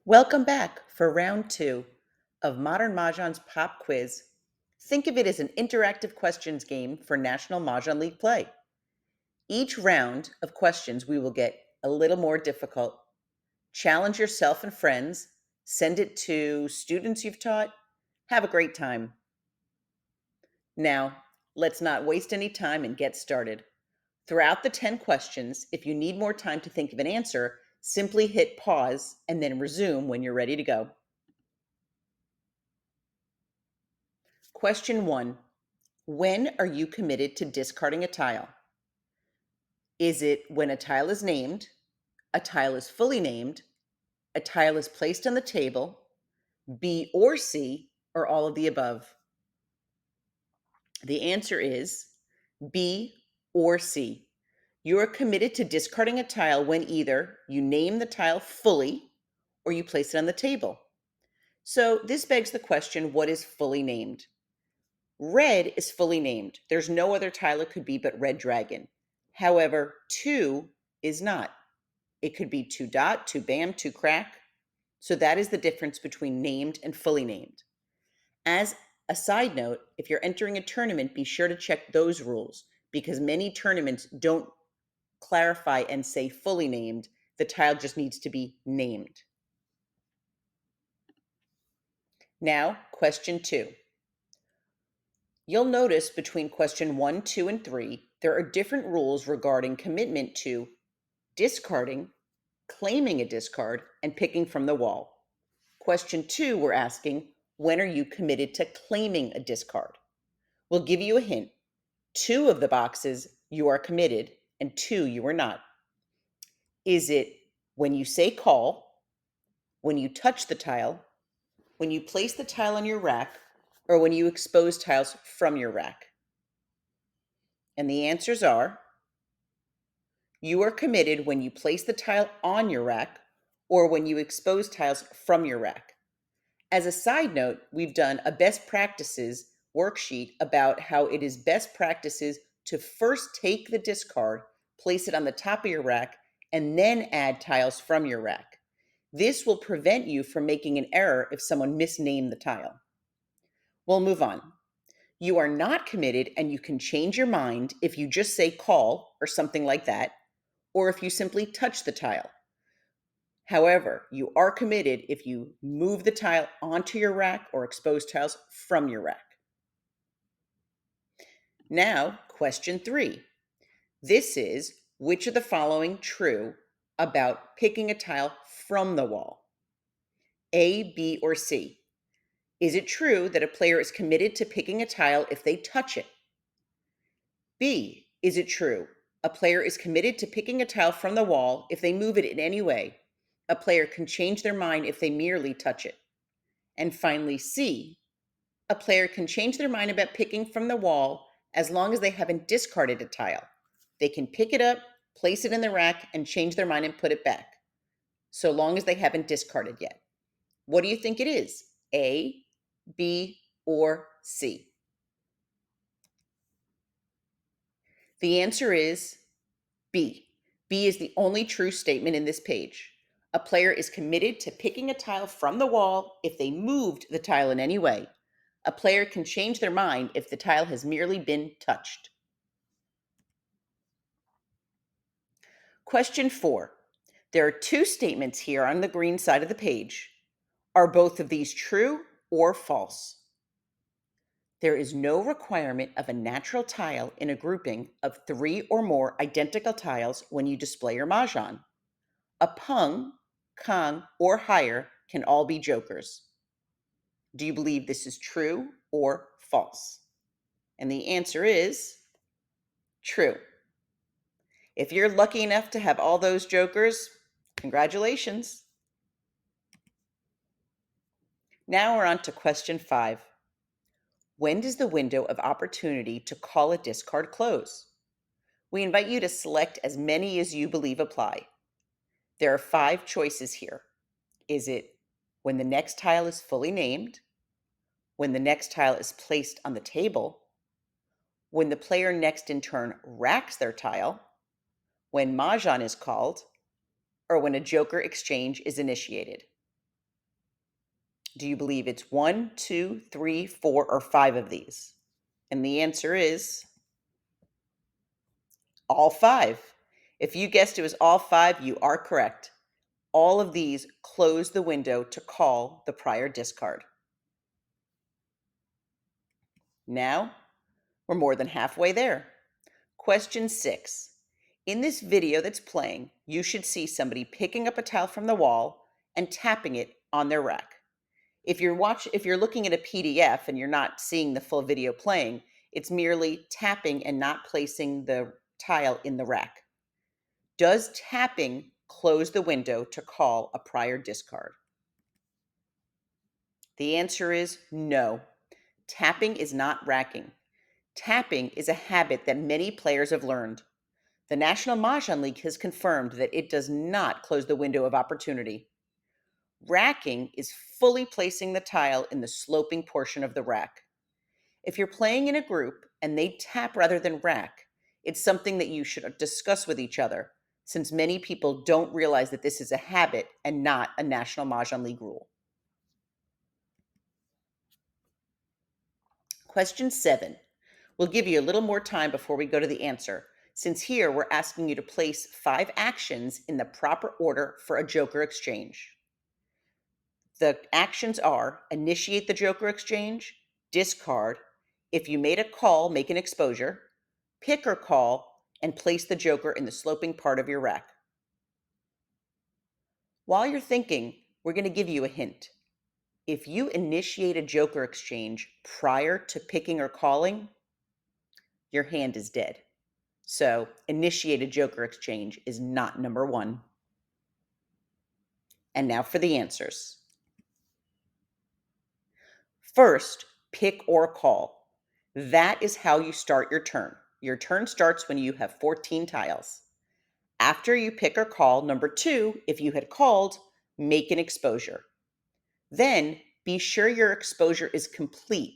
Welcome back for round 2 of Modern Mahjong's Pop Quiz. Think of it as an interactive questions game for National Mah Jongg League play. Each round of questions we will get a little more difficult. Challenge yourself and friends, send it to students you've taught. Have a great time. Now, let's not waste any time and get started. Throughout the 10 questions, if you need more time to think of an answer, simply hit pause and then resume when you're ready to go. Question 1. When are you committed to discarding a tile? Is it when a tile is named, a tile is fully named, a tile is placed on the table, B or C, or all of the above? The answer is B or C. You are committed to discarding a tile when either you name the tile fully or you place it on the table. So this begs the question, what is fully named? Red is fully named. There's no other tile it could be but red dragon. However, 2 is not. It could be 2 dot, 2 bam, 2 crack. So that is the difference between named and fully named. As a side note, if you're entering a tournament, be sure to check those rules because many tournaments don't clarify and say fully named. The tile just needs to be named. Now, question 2. You'll notice between question 1, 2, and 3, there are different rules regarding commitment to discarding, claiming a discard, and picking from the wall. Question 2, we're asking, when are you committed to claiming a discard? We'll give you a hint. 2 of the boxes you are committed, and 2 you are not. Is it when you say call, when you touch the tile, when you place the tile on your rack, or when you expose tiles from your rack? And the answers are, you are committed when you place the tile on your rack or when you expose tiles from your rack. As a side note, we've done a best practices worksheet about how it is best practices to first take the discard, place it on the top of your rack, and then add tiles from your rack. This will prevent you from making an error if someone misnamed the tile. We'll move on. You are not committed and you can change your mind if you just say call or something like that, or if you simply touch the tile. However, you are committed if you move the tile onto your rack or expose tiles from your rack. Now, question 3. This is, which of the following true about picking a tile from the wall? A, B, or C? Is it true that a player is committed to picking a tile if they touch it? B, is it true a player is committed to picking a tile from the wall if they move it in any way? A player can change their mind if they merely touch it. And finally, C, a player can change their mind about picking from the wall as long as they haven't discarded a tile. They can pick it up, place it in the rack, and change their mind and put it back, so long as they haven't discarded yet. What do you think it is? A, B, or C? The answer is B. B is the only true statement in this page. A player is committed to picking a tile from the wall if they moved the tile in any way. A player can change their mind if the tile has merely been touched. Question 4. There are 2 statements here on the green side of the page. Are both of these true or false? There is no requirement of a natural tile in a grouping of 3 or more identical tiles when you display your mahjong. A pung, kong, or higher can all be jokers. Do you believe this is true or false? And the answer is true. If you're lucky enough to have all those jokers, congratulations. Now we're on to question 5. When does the window of opportunity to call a discard close? We invite you to select as many as you believe apply. There are 5 choices here. Is it when the next tile is fully named, when the next tile is placed on the table, when the player next in turn racks their tile, when Mahjong is called, or when a joker exchange is initiated? Do you believe it's 1, 2, 3, 4, or 5 of these? And the answer is all 5. If you guessed it was all 5, you are correct. All of these close the window to call the prior discard. Now, we're more than halfway there. Question 6. In this video that's playing, you should see somebody picking up a tile from the wall and tapping it on their rack. If you're looking at a PDF and you're not seeing the full video playing, it's merely tapping and not placing the tile in the rack. Does tapping close the window to call a prior discard? The answer is no. Tapping is not racking. Tapping is a habit that many players have learned. The National Mahjong League has confirmed that it does not close the window of opportunity. Racking is fully placing the tile in the sloping portion of the rack. If you're playing in a group and they tap rather than rack, it's something that you should discuss with each other, since many people don't realize that this is a habit and not a National Mahjong League rule. Question 7. We'll give you a little more time before we go to the answer, since here we're asking you to place 5 actions in the proper order for a joker exchange. The actions are initiate the joker exchange, discard, if you made a call, make an exposure, pick or call, and place the joker in the sloping part of your rack. While you're thinking, we're going to give you a hint. If you initiate a joker exchange prior to picking or calling, your hand is dead. So initiate a joker exchange is not number 1. And now for the answers. First, pick or call. That is how you start your turn. Your turn starts when you have 14 tiles. After you pick or call, number 2, if you had called, make an exposure. Then be sure your exposure is complete,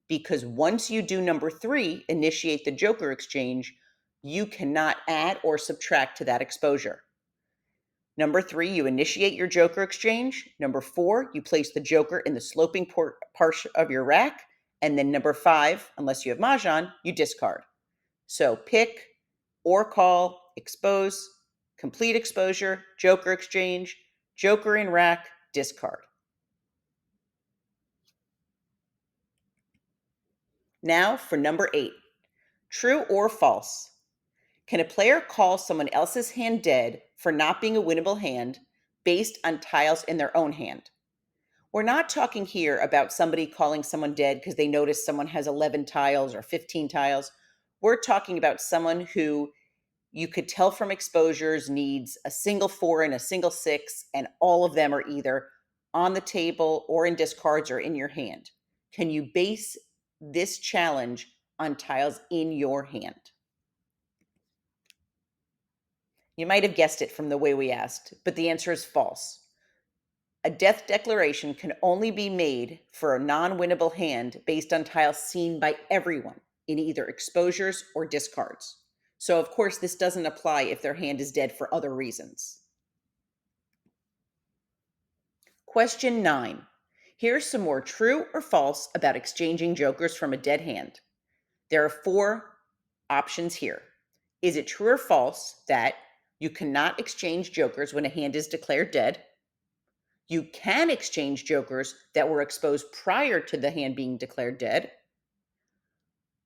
because once you do number 3, initiate the joker exchange, you cannot add or subtract to that exposure. Number 3, you initiate your joker exchange. Number 4, you place the joker in the sloping part of your rack. And then number 5, unless you have Mahjong, you discard. So pick or call, expose, complete exposure, joker exchange, joker in rack, discard. Now for number 8, true or false. Can a player call someone else's hand dead for not being a winnable hand based on tiles in their own hand? We're not talking here about somebody calling someone dead because they notice someone has 11 tiles or 15 tiles. We're talking about someone who you could tell from exposures needs a single 4 and a single 6, and all of them are either on the table or in discards or in your hand. Can you base this challenge on tiles in your hand? You might have guessed it from the way we asked, but the answer is false. A death declaration can only be made for a non-winnable hand based on tiles seen by everyone in either exposures or discards. So of course, this doesn't apply if their hand is dead for other reasons. Question 9. Here's some more true or false about exchanging jokers from a dead hand. There are 4 options here. Is it true or false that you cannot exchange jokers when a hand is declared dead? You can exchange jokers that were exposed prior to the hand being declared dead.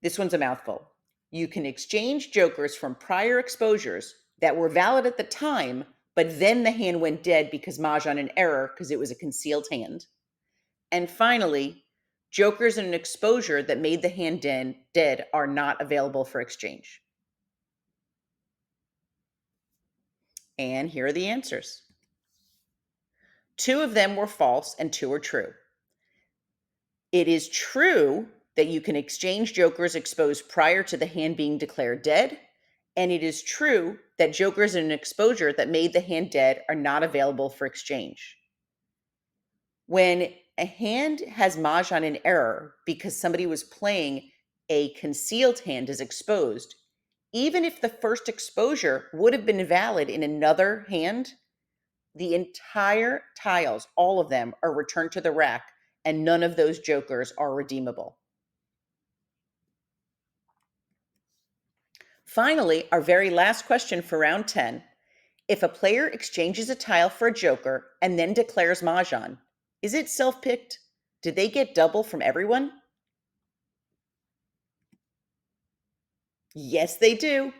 This one's a mouthful. You can exchange jokers from prior exposures that were valid at the time, but then the hand went dead because Mahjong an error because it was a concealed hand. And finally, jokers in an exposure that made the hand dead are not available for exchange. And here are the answers. 2 of them were false and 2 are true. It is true that you can exchange jokers exposed prior to the hand being declared dead, and it is true that jokers in an exposure that made the hand dead are not available for exchange. When a hand has Mahjong in error because somebody was playing a concealed hand as exposed, even if the first exposure would have been valid in another hand, the entire tiles, all of them, are returned to the rack and none of those jokers are redeemable. Finally, our very last question for round 10. If a player exchanges a tile for a joker and then declares Mahjong, is it self-picked? Did they get double from everyone? Yes, they do.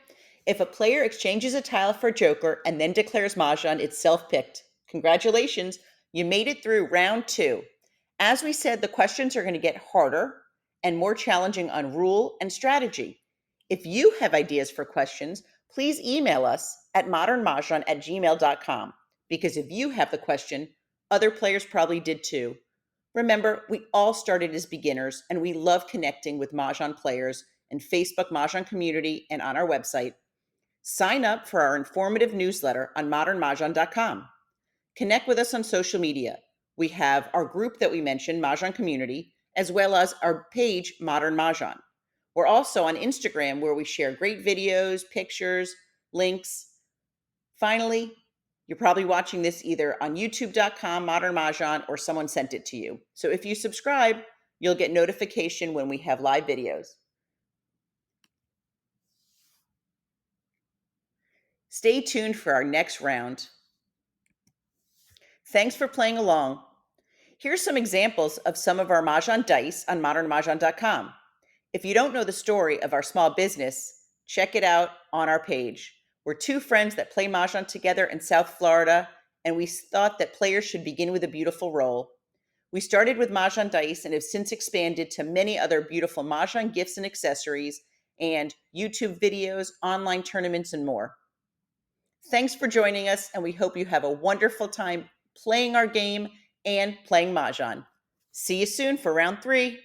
If a player exchanges a tile for a joker and then declares Mahjong, it's self-picked. Congratulations, you made it through round 2. As we said, the questions are going to get harder and more challenging on rule and strategy. If you have ideas for questions, please email us at modernmahjong@gmail.com, because if you have the question, other players probably did too. Remember, we all started as beginners, and we love connecting with Mahjong players in Facebook Mahjong community and on our website. Sign up for our informative newsletter on modernmahjong.com. Connect with us on social media. We have our group that we mentioned, Mahjong Community, as well as our page, Modern Mahjong. We're also on Instagram, where we share great videos, pictures, links. Finally, you're probably watching this either on youtube.com, Modern Mahjong, or someone sent it to you. So if you subscribe, you'll get notification when we have live videos. Stay tuned for our next round. Thanks for playing along. Here's some examples of some of our Mahjong dice on modernmahjong.com. If you don't know the story of our small business, check it out on our page. We're two friends that play Mahjong together in South Florida, and we thought that players should begin with a beautiful roll. We started with Mahjong dice and have since expanded to many other beautiful Mahjong gifts and accessories, and YouTube videos, online tournaments, and more. Thanks for joining us, and we hope you have a wonderful time playing our game and playing Mahjong. See you soon for round 3.